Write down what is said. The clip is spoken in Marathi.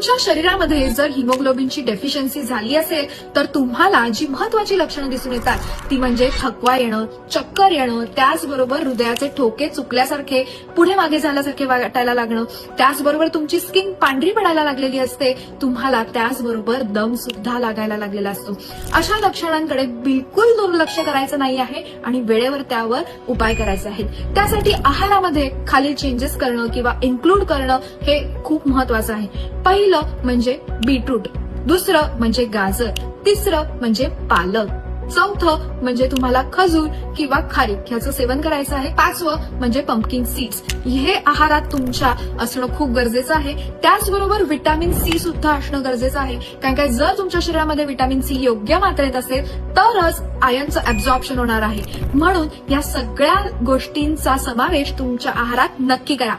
तुमच्या शरीरामध्ये जर हिमोग्लोबिनची डेफिशियन्सी झाली असेल तर तुम्हाला जी महत्वाची लक्षणं दिसून येतात ती म्हणजे थकवा येणं, चक्कर येणं, त्याचबरोबर हृदयाचे ठोके चुकल्यासारखे पुढे मागे झाल्यासारखे वाटायला लागणं, त्याचबरोबर तुमची स्किन पांढरी पडायला लागलेली असते, तुम्हाला त्याचबरोबर दम सुद्धा लागायला लागलेला असतो. अशा लक्षणांकडे बिलकुल दुर्लक्ष करायचं नाही आहे आणि वेळेवर त्यावर उपाय करायचे आहेत. त्यासाठी आहारामध्ये खालील चेंजेस करणं किंवा इन्क्लूड करणं हे खूप महत्वाचं आहे. पहिलं म्हणजे बीटरूट, दुसरं म्हणजे गाजर, तिसरं म्हणजे पालक, चौथं म्हणजे तुम्हाला खजूर किंवा खारीक ह्याचं सेवन करायचं आहे, पाचवं म्हणजे पंपकिन सीड्स. हे आहारात तुमच्या असणं खूप गरजेचं आहे. त्याचबरोबर व्हिटॅमिन सी सुद्धा असणं गरजेचं आहे, कारण काय जर तुमच्या शरीरामध्ये व्हिटॅमिन सी योग्य मात्रेत असेल तरच आयर्नचं ऍब्झॉर्प्शन होणार आहे. म्हणून या सगळ्या गोष्टींचा समावेश तुमच्या आहारात नक्की करा.